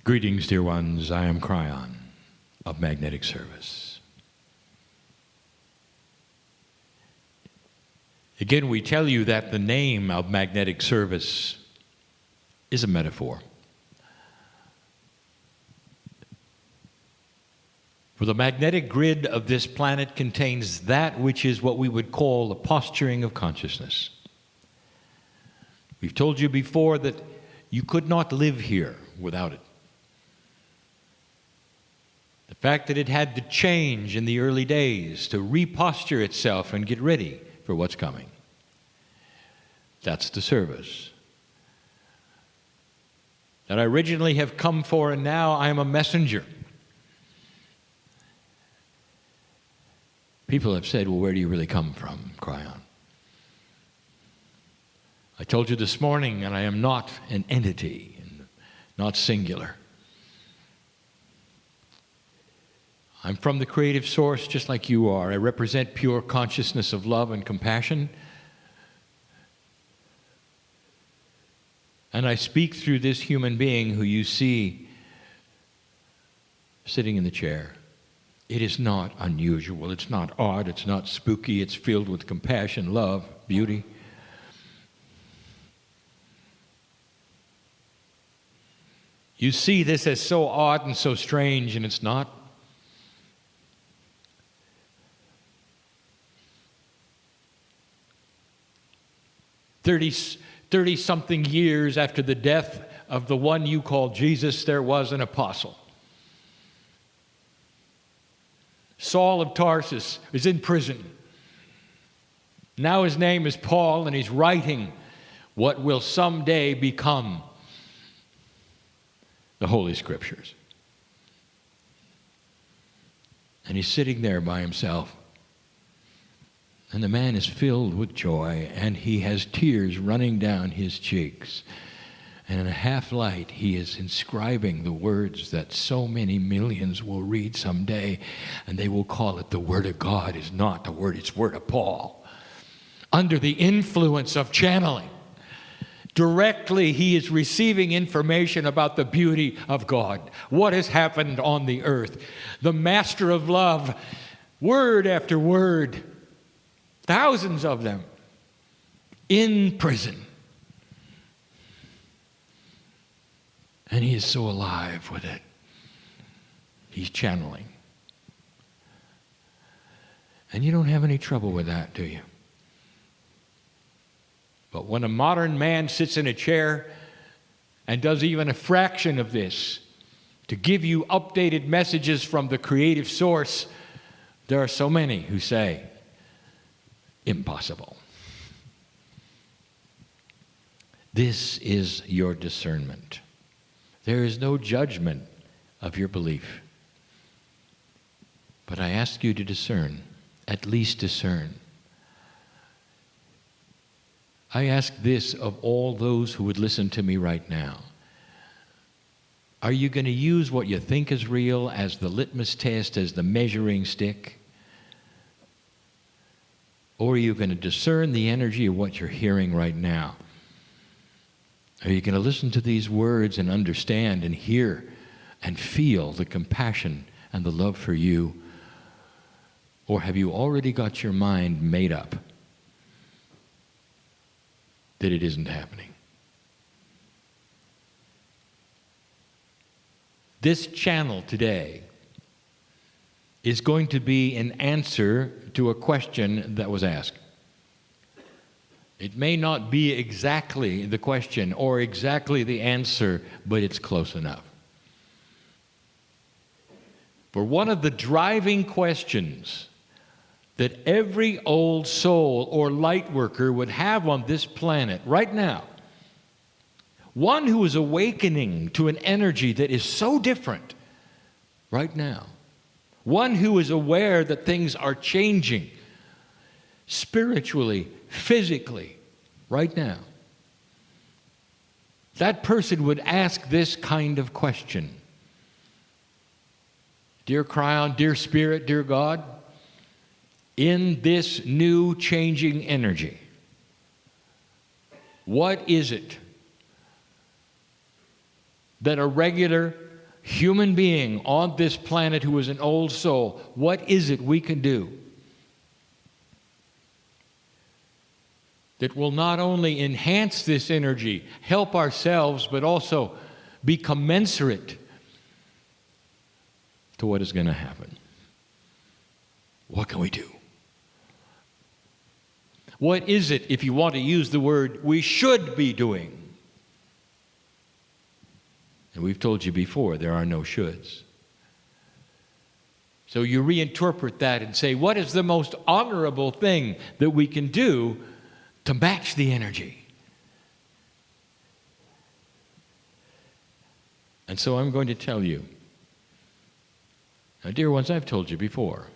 Greetings, dear ones. I am Kryon of Magnetic Service. Again, we tell you that the name of Magnetic Service is a metaphor. For the magnetic grid of this planet contains that which is what we would call the posturing of consciousness. We've told you before that you could not live here without it. The fact that it had to change in the early days to reposture itself and get ready for what's coming. That's the service that I originally have come for, and now I am a messenger. People have said, well, where do you really come from, Kryon? I told you this morning, and I am not an entity, and not singular. I'm from the creative source just like you are. I represent pure consciousness of love and compassion. And I speak through this human being who you see sitting in the chair. It is not unusual. It's not odd. It's not spooky. It's filled with compassion, love, beauty. You see this as so odd and so strange, and it's not. Thirty-something years after the death of the one you call Jesus, there was an apostle. Saul of Tarsus is in prison. Now his name is Paul, and he's writing what will someday become the Holy Scriptures. And he's sitting there by himself. And the man is filled with joy, and he has tears running down his cheeks. And in a half light, he is inscribing the words that so many millions will read someday, and they will call it the Word of God. Is not the Word, it's Word of Paul. Under the influence of channeling, directly he is receiving information about the beauty of God, what has happened on the earth. The Master of Love, word after word, thousands of them, in prison. And he is so alive with it. He's channeling. And you don't have any trouble with that, do you? But when a modern man sits in a chair and does even a fraction of this to give you updated messages from the creative source, there are so many who say, impossible. This is your discernment. There is no judgment of your belief. But I ask you to discern, at least discern. I ask this of all those who would listen to me right now. Are you going to use what you think is real as the litmus test, as the measuring stick? Or are you going to discern the energy of what you're hearing right now? Are you going to listen to these words and understand and hear and feel the compassion and the love for you? Or have you already got your mind made up that it isn't happening? This channel today is going to be an answer to a question that was asked. It may not be exactly the question or exactly the answer, but it's close enough. For one of the driving questions that every old soul or light worker would have on this planet right now, one who is awakening to an energy that is so different right now, one who is aware that things are changing spiritually, physically, right now. That person would ask this kind of question. Dear Kryon, dear Spirit, dear God, in this new changing energy, what is it that a regular human being on this planet who is an old soul, what is it we can do that will not only enhance this energy, help ourselves, but also be commensurate to what is going to happen? What can we do? What is it, if you want to use the word, we should be doing? And we've told you before, there are no shoulds. So you reinterpret that and say, what is the most honorable thing that we can do to match the energy? And so I'm going to tell you. Now, dear ones, I've told you before.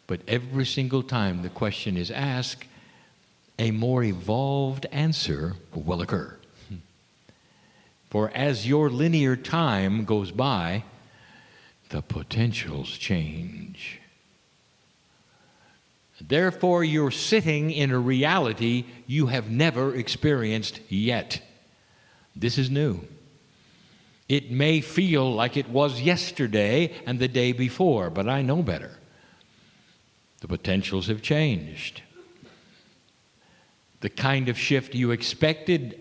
But every single time the question is asked, a more evolved answer will occur. For as your linear time goes by, the potentials change. Therefore, you're sitting in a reality you have never experienced yet. This is new. It may feel like it was yesterday and the day before, but I know better. The potentials have changed. The kind of shift you expected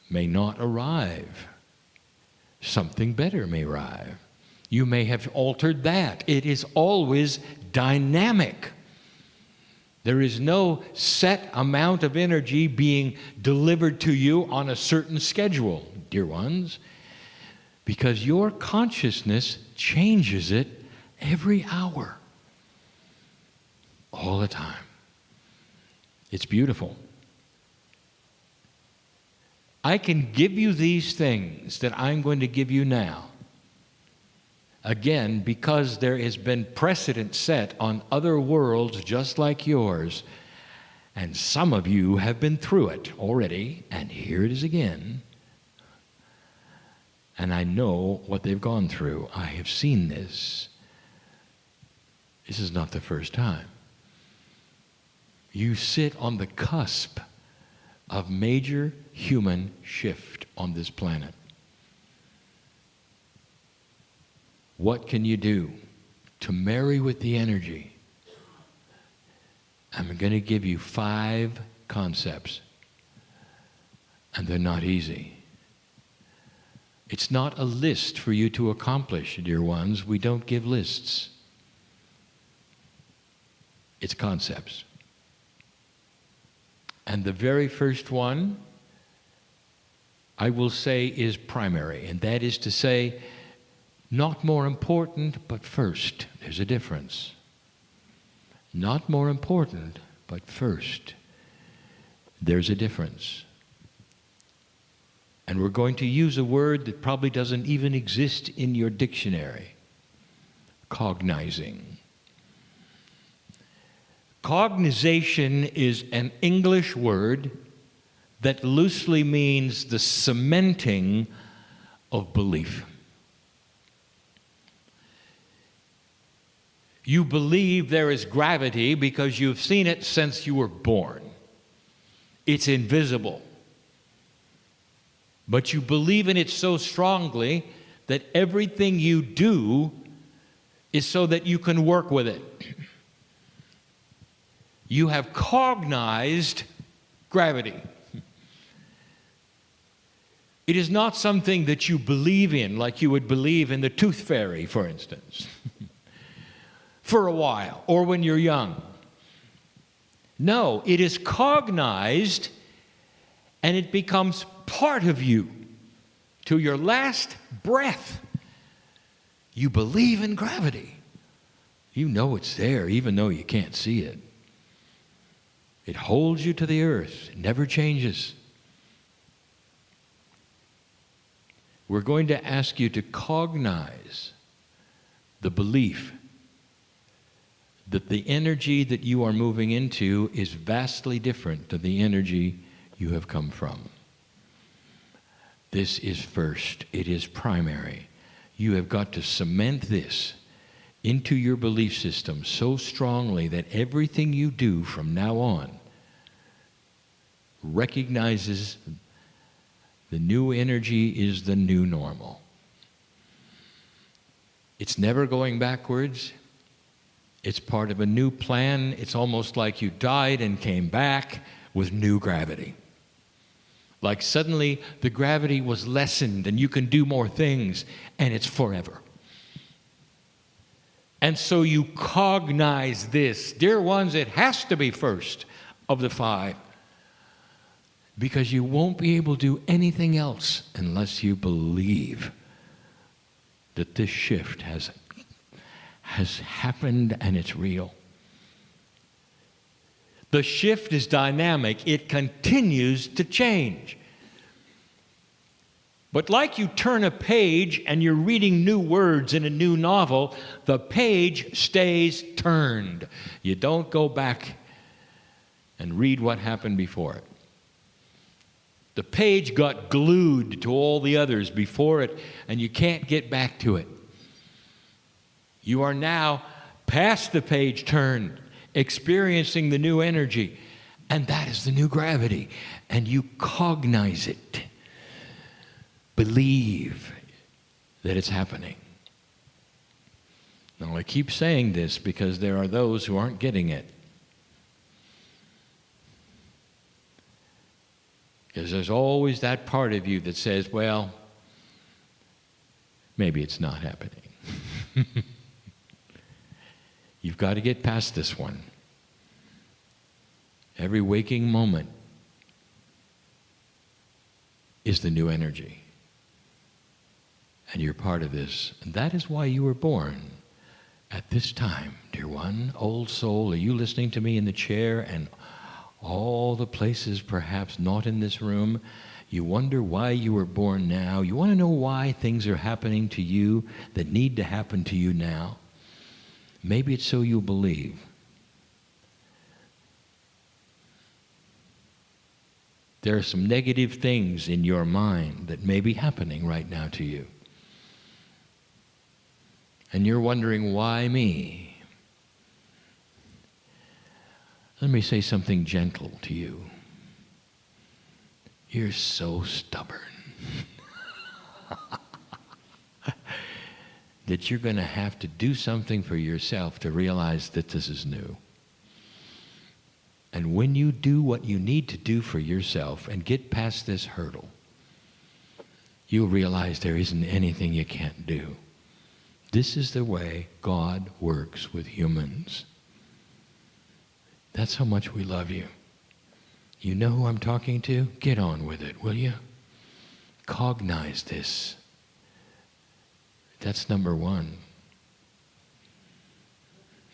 may not arrive. Something better may arrive. You may have altered that. It is always dynamic. There is no set amount of energy being delivered to you on a certain schedule, dear ones, because your consciousness changes it every hour, all the time. It's beautiful. I can give you these things that I'm going to give you now. Again, because there has been precedent set on other worlds just like yours, and some of you have been through it already, and here it is again. And I know what they've gone through. I have seen this. This is not the first time. You sit on the cusp of major human shift on this planet. What can you do to marry with the energy? I'm going to give you 5 concepts, and they're not easy. It's not a list for you to accomplish, dear ones. We don't give lists. It's concepts. And the very first one, I will say, is primary, and that is to say, not more important, but first. There's a difference. Not more important, but first. There's a difference. And we're going to use a word that probably doesn't even exist in your dictionary. Cognizing. Cognization is an English word that loosely means the cementing of belief. You believe there is gravity because you've seen it since you were born. It's invisible. But you believe in it so strongly that everything you do is so that you can work with it. You have cognized gravity. It is not something that you believe in, like you would believe in the tooth fairy, for instance, for a while, or when you're young. No, it is cognized, and it becomes part of you to your last breath. You believe in gravity. You know it's there, even though you can't see it. It holds you to the earth. It never changes. We're going to ask you to cognize the belief that the energy that you are moving into is vastly different than the energy you have come from. This is first. It is primary. You have got to cement this into your belief system so strongly that everything you do from now on recognizes The new energy is the new normal. It's never going backwards. It's part of a new plan. It's almost like you died and came back with new gravity. Like suddenly the gravity was lessened and you can do more things, and it's forever. And so you cognize this. Dear ones, it has to be first of the 5. Because you won't be able to do anything else unless you believe that this shift has happened and it's real. The shift is dynamic. It continues to change. But like you turn a page and you're reading new words in a new novel, the page stays turned. You don't go back and read what happened before it. The page got glued to all the others before it, and you can't get back to it. You are now past the page turn, experiencing the new energy, and that is the new gravity, and you cognize it. Believe that it's happening. Now, I keep saying this because there are those who aren't getting it. Because there's always that part of you that says, well, maybe it's not happening. You've got to get past this one. Every waking moment is the new energy. And you're part of this. And that is why you were born at this time, dear one. Old soul, are you listening to me in the chair and all the places perhaps not in this room? You wonder why you were born now. You want to know why things are happening to you that need to happen to you now. Maybe it's so you'll believe. There are some negative things in your mind that may be happening right now to you. And you're wondering, why me? Let me say something gentle to you. You're so stubborn that you're going to have to do something for yourself to realize that this is new. And when you do what you need to do for yourself and get past this hurdle, you'll realize there isn't anything you can't do. This is the way God works with humans. That's how much we love you. You know who I'm talking to? Get on with it, will you? Cognize this. That's number one.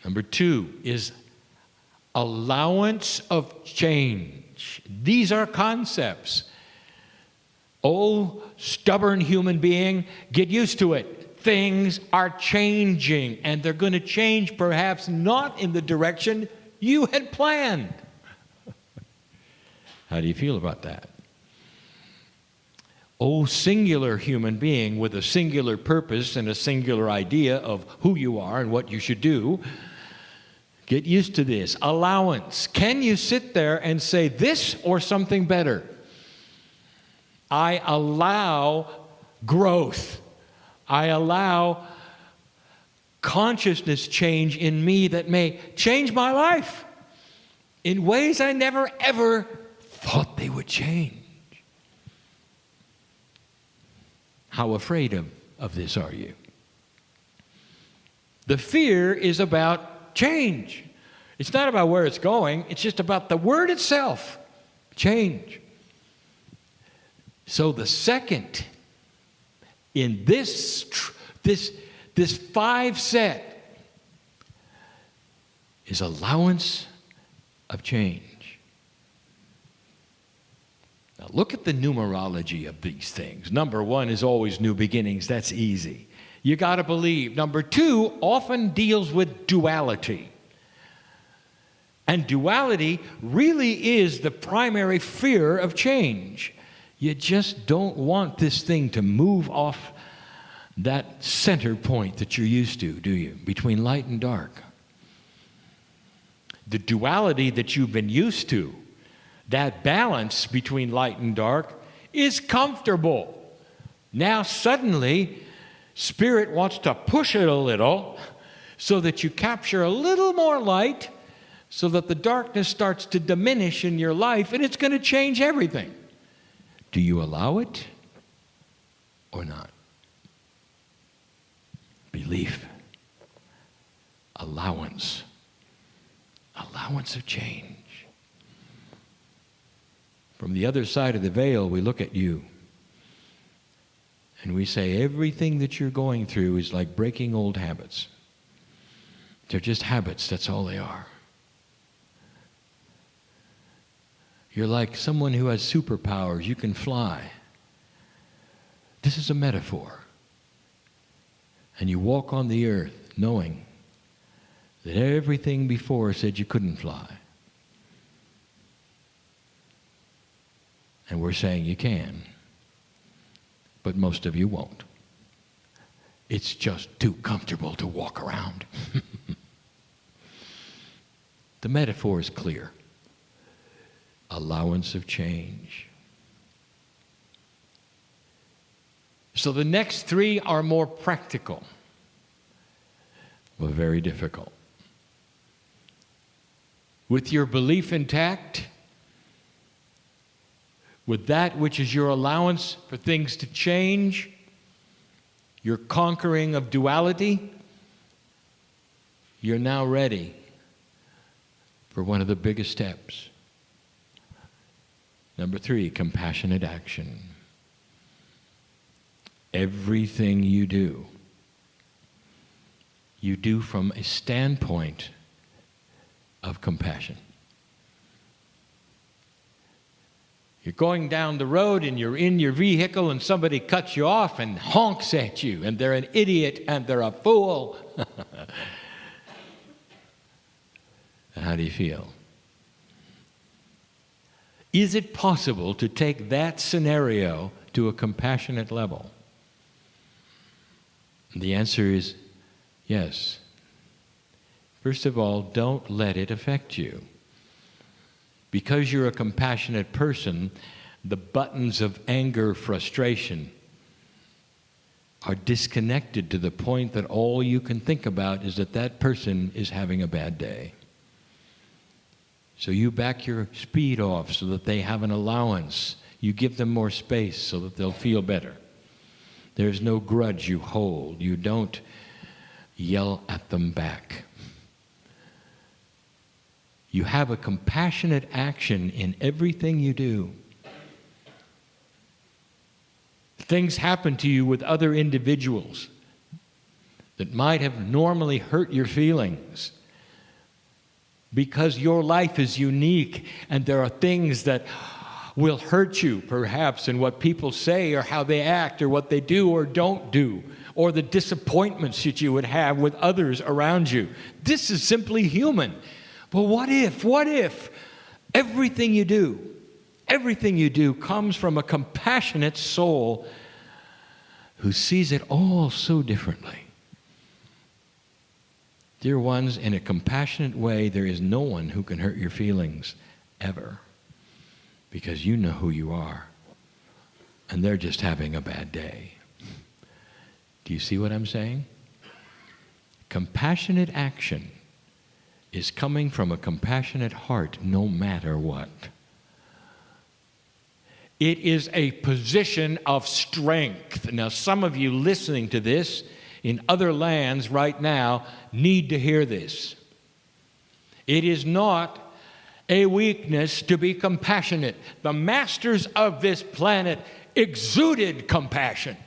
Number two is allowance of change. These are concepts. Oh, stubborn human being, get used to it. Things are changing, and they're going to change perhaps not in the direction you had planned. How do you feel about that? Oh, singular human being with a singular purpose and a singular idea of who you are and what you should do. Get used to this. Allowance. Can you sit there and say this or something better? I allow growth. I allow consciousness change in me that may change my life in ways I never ever thought they would change. How afraid of this are you? The fear is about change. It's not about where it's going. It's just about the word itself. Change. So the second in this 5 set is allowance of change. Now look at the numerology of these things. Number 1 is always new beginnings. That's easy. You got to believe. Number 2 often deals with duality. And duality really is the primary fear of change. You just don't want this thing to move off that center point that you're used to, do you? Between light and dark. The duality that you've been used to, that balance between light and dark, is comfortable. Now suddenly, Spirit wants to push it a little so that you capture a little more light, so that the darkness starts to diminish in your life, and it's going to change everything. Do you allow it or not? Belief. Allowance. Allowance of change. From the other side of the veil, we look at you and we say everything that you're going through is like breaking old habits. They're just habits, that's all they are. You're like someone who has superpowers. You can fly. This is a metaphor. And you walk on the earth knowing that everything before said you couldn't fly. And we're saying you can. But most of you won't. It's just too comfortable to walk around. The metaphor is clear. Allowance of change. So the next three are more practical, but very difficult. With your belief intact, with that which is your allowance for things to change, your conquering of duality, you're now ready for one of the biggest steps. Number 3, compassionate action. Everything you do from a standpoint of compassion. You're going down the road and you're in your vehicle and somebody cuts you off and honks at you and they're an idiot and they're a fool. And how do you feel? Is it possible to take that scenario to a compassionate level? The answer is yes. First of all, don't let it affect you. Because you're a compassionate person, the buttons of anger, frustration are disconnected to the point that all you can think about is that that person is having a bad day. So you back your speed off so that they have an allowance. You give them more space so that they'll feel better. There's no grudge you hold. You don't yell at them back. You have a compassionate action in everything you do. Things happen to you with other individuals that might have normally hurt your feelings because your life is unique and there are things that will hurt you, perhaps, in what people say or how they act or what they do or don't do, or the disappointments that you would have with others around you. This is simply human. But what if everything you do comes from a compassionate soul who sees it all so differently? Dear ones, in a compassionate way, there is no one who can hurt your feelings ever, because you know who you are, and they're just having a bad day. Do you see what I'm saying? Compassionate action is coming from a compassionate heart no matter what. It is a position of strength. Now, some of you listening to this in other lands right now need to hear this. It is not a weakness to be compassionate. The masters of this planet exuded compassion.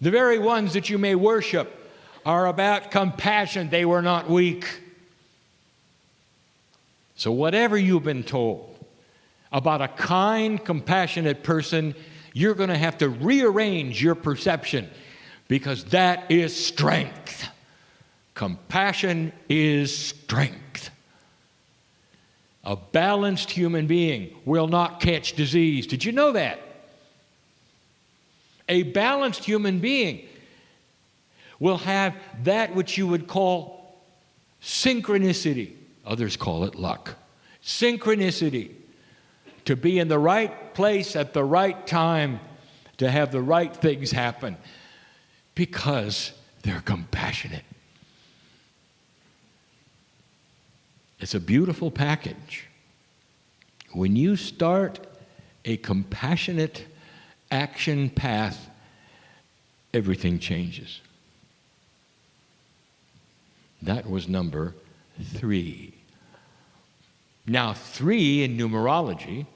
The very ones that you may worship are about compassion. They were not weak. So whatever you've been told about a kind, compassionate person, you're going to have to rearrange your perception, because that is strength. Compassion is strength. A balanced human being will not catch disease. Did you know that? A balanced human being will have that which you would call synchronicity. Others call it luck. Synchronicity. to be in the right place at the right time, to have the right things happen, because they're compassionate. It's a beautiful package. When you start a compassionate action path, everything changes. That was number 3. Now, 3 in numerology,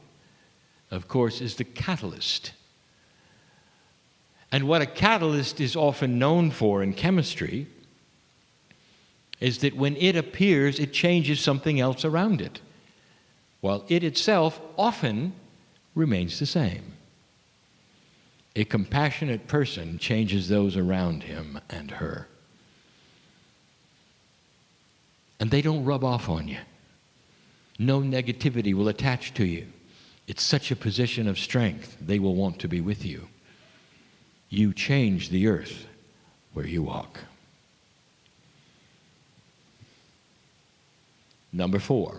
of course, is the catalyst. And what a catalyst is often known for in chemistry is that when it appears, it changes something else around it, while it itself often remains the same. A compassionate person changes those around him and her. And they don't rub off on you. No negativity will attach to you. It's such a position of strength, they will want to be with you. You change the earth where you walk. Number 4,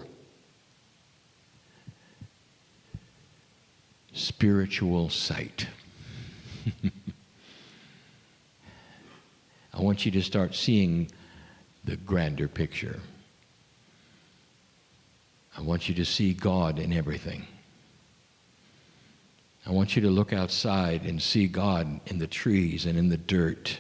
spiritual sight. I want you to start seeing the grander picture. I want you to see God in everything. I want you to look outside and see God in the trees and in the dirt.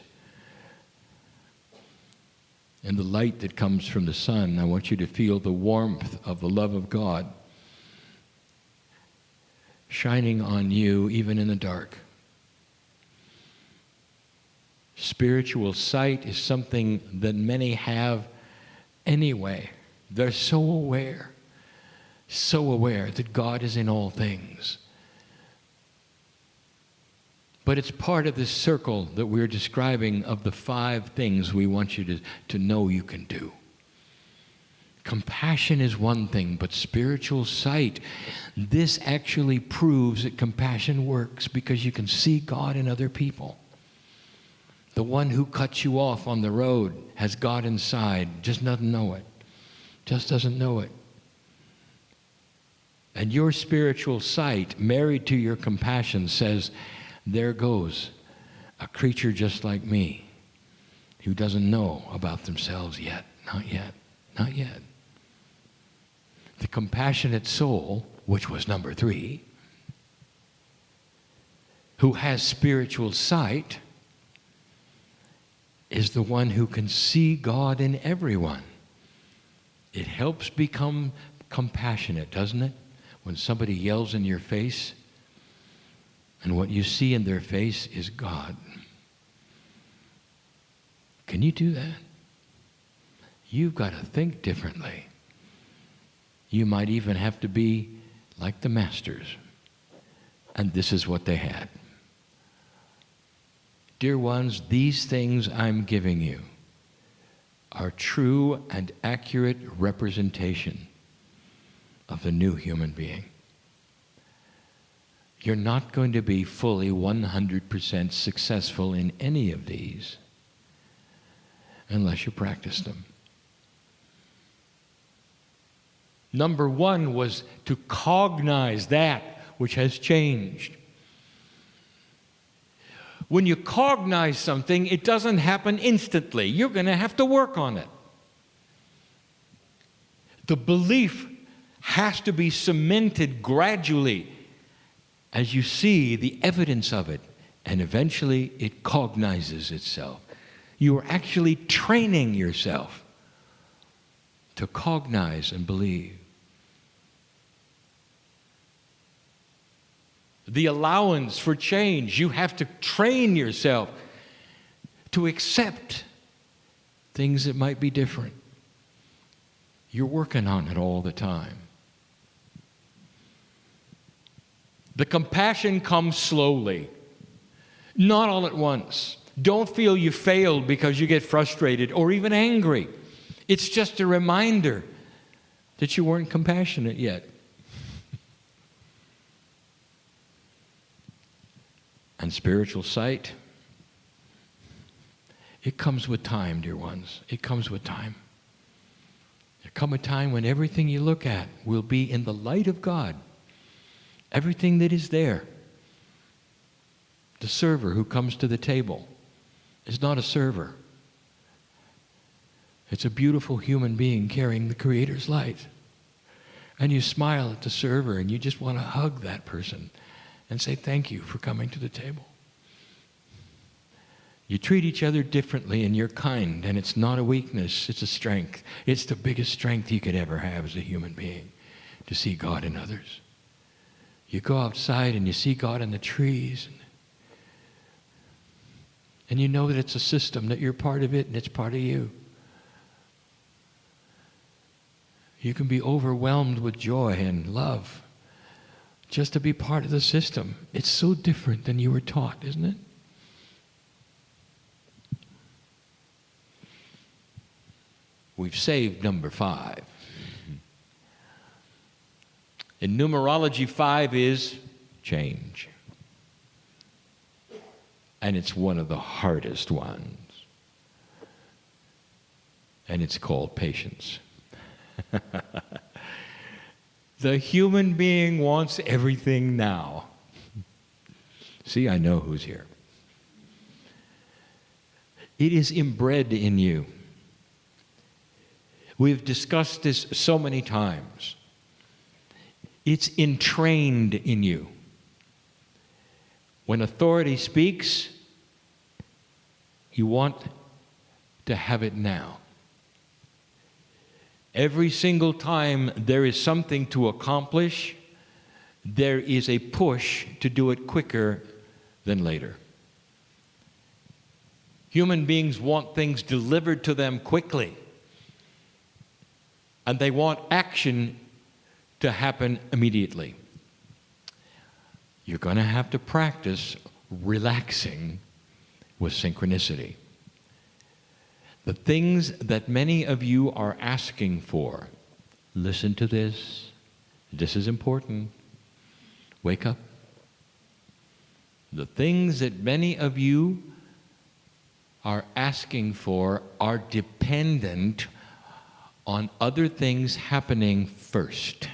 In the light that comes from the sun, I want you to feel the warmth of the love of God shining on you even in the dark. Spiritual sight is something that many have anyway. They're so aware that God is in all things. But it's part of this circle that we're describing of the 5 things we want you to know you can do. Compassion is one thing, but spiritual sight, this actually proves that compassion works because you can see God in other people. The one who cuts you off on the road has God inside, just doesn't know it. Just doesn't know it. And your spiritual sight, married to your compassion, says, there goes a creature just like me who doesn't know about themselves yet. Not yet. Not yet. The compassionate soul, which was number 3, who has spiritual sight, is the one who can see God in everyone. It helps become compassionate, doesn't it? When somebody yells in your face, and what you see in their face is God. Can you do that? You've got to think differently. You might even have to be like the masters. And this is what they had. Dear ones, these things I'm giving you are true and accurate representation of the new human being. You're not going to be fully 100% successful in any of these unless you practice them. Number 1 was to cognize that which has changed. When you cognize something, it doesn't happen instantly. You're going to have to work on it. The belief has to be cemented gradually as you see the evidence of it, and eventually it cognizes itself. You are actually training yourself to cognize and believe. The allowance for change, you have to train yourself to accept things that might be different. You're working on it all the time. The compassion comes slowly, not all at once. Don't feel you failed because you get frustrated or even angry. It's just a reminder that you weren't compassionate yet. And spiritual sight, it comes with time, dear ones. It comes with time. There comes a time when everything you look at will be in the light of God. Everything that is there. The server who comes to the table is not a server. It's a beautiful human being carrying the Creator's light. And you smile at the server and you just want to hug that person and say thank you for coming to the table. You treat each other differently and you're kind, and it's not a weakness, it's a strength. It's the biggest strength you could ever have as a human being, to see God in others. You go outside and you see God in the trees, and you know that it's a system, that you're part of it and it's part of you. You can be overwhelmed with joy and love just to be part of the system. It's so different than you were taught, isn't it? We've saved number 5. In numerology, 5 is change. And it's one of the hardest ones. And it's called patience. The human being wants everything now. See, I know who's here. It is inbred in you. We've discussed this so many times. It's entrained in you. When authority speaks, you want to have it now. Every single time there is something to accomplish, there is a push to do it quicker than later. Human beings want things delivered to them quickly. And they want action to happen immediately. You're going to have to practice relaxing with synchronicity. The things that many of you are asking for, listen to this. This is important. Wake up. The things that many of you are asking for are dependent on other things happening first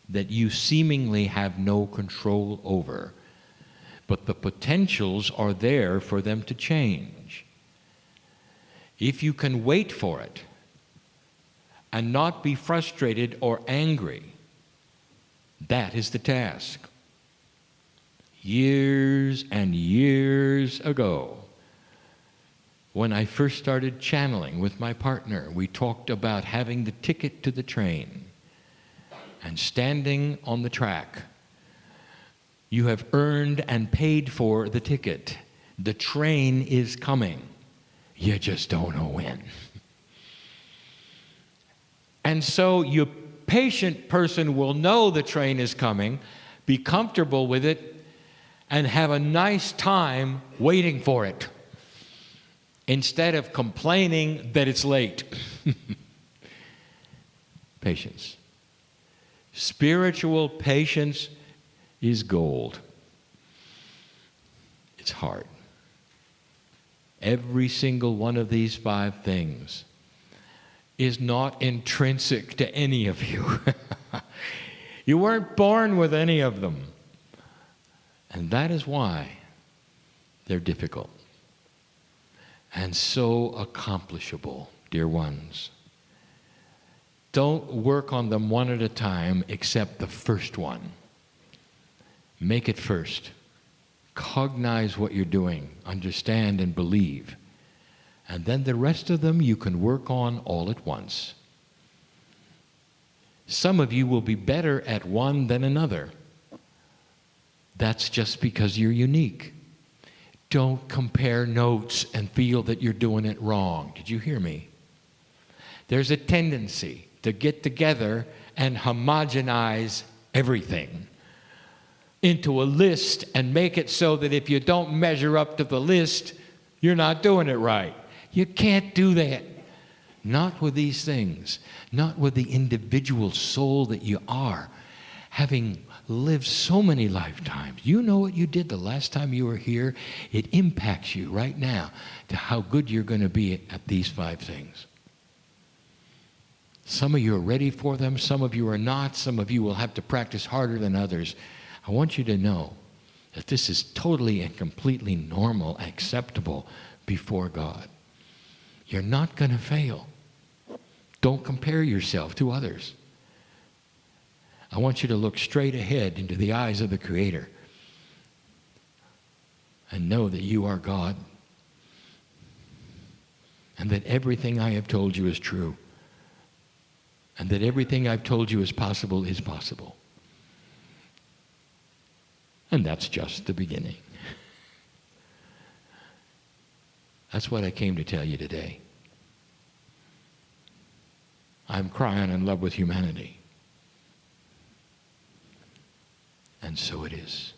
that you seemingly have no control over. But the potentials are there for them to change. If you can wait for it and not be frustrated or angry, that is the task. Years and years ago, when I first started channeling with my partner, we talked about having the ticket to the train and standing on the track. You have earned and paid for the ticket. The train is coming. You just don't know when. And so your patient person will know the train is coming, be comfortable with it, and have a nice time waiting for it, instead of complaining that it's late. Patience. Spiritual patience is gold. It's hard. Every single one of these 5 things is not intrinsic to any of you. You weren't born with any of them. And that is why they're difficult and so accomplishable, dear ones. Don't work on them one at a time except the first one. Make it first. Cognize what you're doing, understand and believe. And then the rest of them you can work on all at once. Some of you will be better at one than another. That's just because you're unique. Don't compare notes and feel that you're doing it wrong. Did you hear me? There's a tendency to get together and homogenize everything into a list and make it so that if you don't measure up to the list, you're not doing it right. You can't do that. Not with these things. Not with the individual soul that you are, having lived so many lifetimes. You know what you did the last time you were here. It impacts you right now to how good you're going to be at these 5 things. Some of you are ready for them. Some of you are not. Some of you will have to practice harder than others. I want you to know that this is totally and completely normal, acceptable before God. You're not going to fail. Don't compare yourself to others. I want you to look straight ahead into the eyes of the Creator and know that you are God and that everything I have told you is true and that everything I've told you is possible is possible. And that's just the beginning. That's what I came to tell you today. I'm Kryon in love with humanity. And so it is.